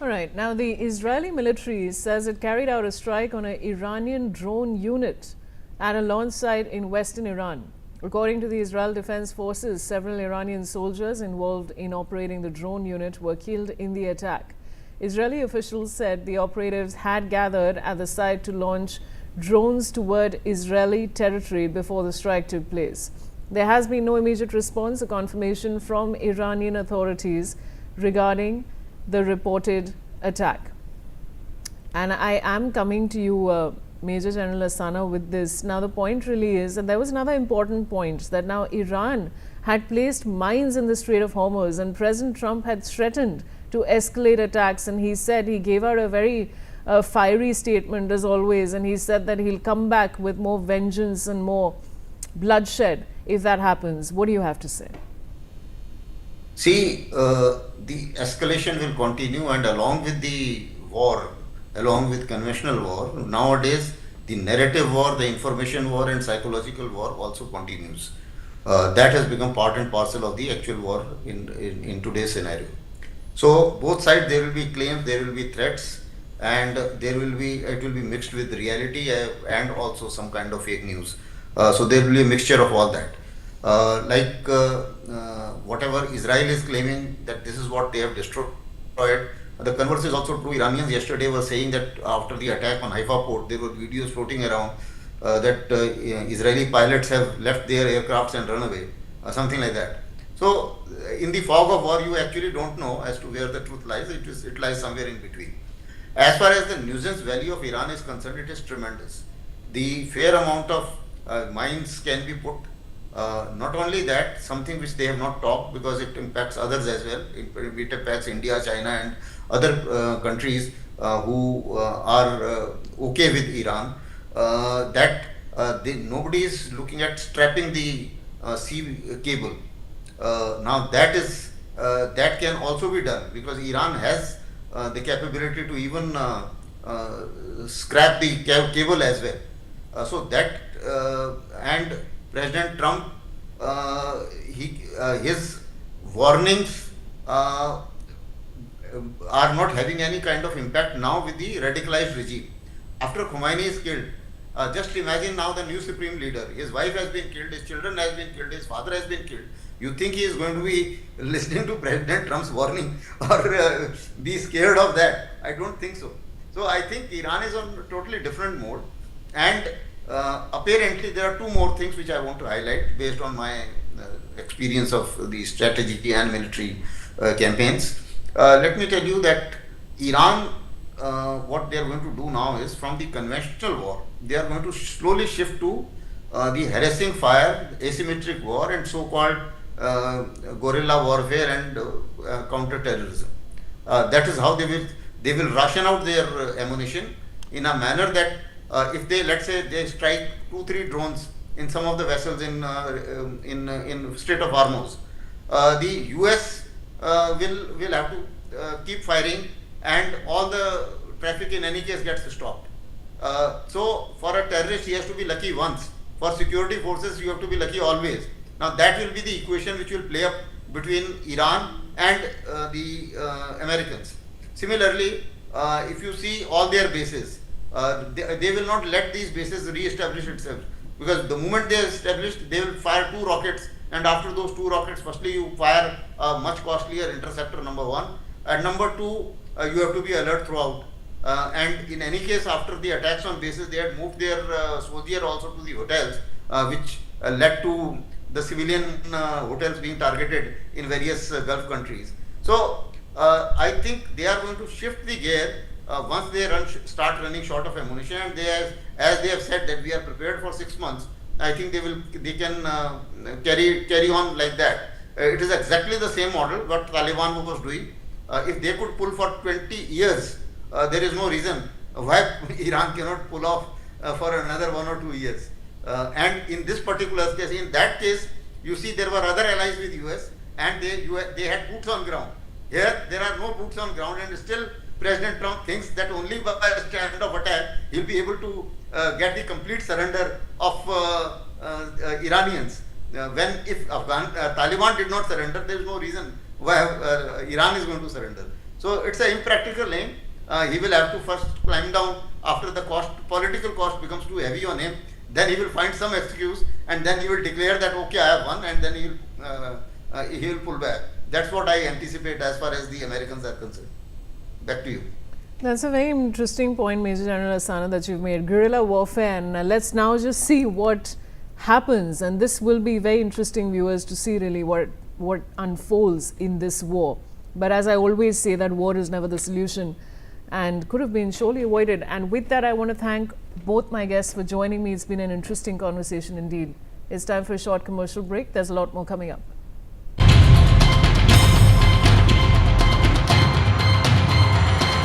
All right. Now, the Israeli military says it carried out a strike on an Iranian drone unit at a launch site in western Iran. According to the Israel Defense Forces, several Iranian soldiers involved in operating the drone unit were killed in the attack. Israeli officials said the operatives had gathered at the site to launch drones toward Israeli territory before the strike took place. There has been no immediate response or confirmation from Iranian authorities regarding the reported attack. And I am coming to you, Major General Asana, with this. Now, the point really is, and there was another important point, that now Iran had placed mines in the Strait of Hormuz, and President Trump had threatened to escalate attacks. And he said, he gave out a very fiery statement as always, and he said that he'll come back with more vengeance and more bloodshed if that happens. What do you have to say? See, the escalation will continue, and along with the war, along with conventional war, nowadays the narrative war, the information war, and psychological war also continues. That has become part and parcel of the actual war in today's scenario. So both sides, there will be claims, there will be threats, and it will be mixed with reality and also some kind of fake news. So there will be a mixture of all that. Whatever Israel is claiming that this is what they have destroyed, the converse is also true. Iranians yesterday were saying that after the attack on Haifa port, there were videos floating around that Israeli pilots have left their aircrafts and run away, something like that. So in the fog of war, you actually don't know as to where the truth lies. It lies somewhere in between. As far as the nuisance value of Iran is concerned, it is tremendous. The fair amount of mines can be put. Not only that, something which they have not talked, because it impacts others as well. It impacts India, China, and other countries who are okay with Iran. Nobody is looking at strapping the sea cable. Now that can also be done, because Iran has the capability to even scrap the cable as well. And President Trump, his warnings are not having any kind of impact now with the radicalized regime. After Khomeini is killed, just imagine now the new supreme leader. His wife has been killed, his children has been killed, his father has been killed. You think he is going to be listening to President Trump's warning or be scared of that? I don't think so. So I think Iran is on a totally different mode, and apparently there are two more things which I want to highlight based on my experience of the strategy and military campaigns. Let me tell you that Iran, what they are going to do now is, from the conventional war, they are going to slowly shift to the harassing fire, asymmetric war, and so-called guerrilla warfare and counter-terrorism. That is how they will ration out their ammunition in a manner that if they, let's say, they strike 2-3 drones in some of the vessels in Strait of Hormuz, the US will have to keep firing, and all the traffic in any case gets stopped. So for a terrorist, he has to be lucky once. For security forces, you have to be lucky always. Now that will be the equation which will play up between Iran and the Americans. Similarly, if you see all their bases, they will not let these bases re-establish itself, because the moment they are established, they will fire 2 rockets, and after those 2 rockets, firstly you fire a much costlier interceptor, number 1, and number 2, you have to be alert throughout. And in any case, after the attacks on bases, they had moved their soldiers also to the hotels, which led to the civilian hotels being targeted in various Gulf countries. So I think they are going to shift the gear once they start running short of ammunition, and as they have said that we are prepared for 6 months. I think they can carry on like that. It is exactly the same model what Taliban was doing. If they could pull for 20 years, there is no reason why Iran cannot pull off for another 1 or 2 years. And in this particular case, in that case, you see there were other allies with US, and they had boots on ground. Here, there are no boots on ground, and still President Trump thinks that only by a stand of attack he'll be able to get the complete surrender of Iranians. If Taliban did not surrender, there is no reason why Iran is going to surrender. So it's an impractical aim. He will have to first climb down after the political cost becomes too heavy on him. Then he will find some excuse, and then he will declare that okay, I have won, and then he will pull back. That's what I anticipate as far as the Americans are concerned. Back to you. That's a very interesting point, Major General Asana, that you've made. Guerrilla warfare, and let's now just see what happens. And this will be very interesting, viewers, to see really what unfolds in this war. But as I always say, that war is never the solution and could have been surely avoided. And with that, I want to thank both my guests for joining me. It's been an interesting conversation indeed. It's time for a short commercial break. There's a lot more coming up.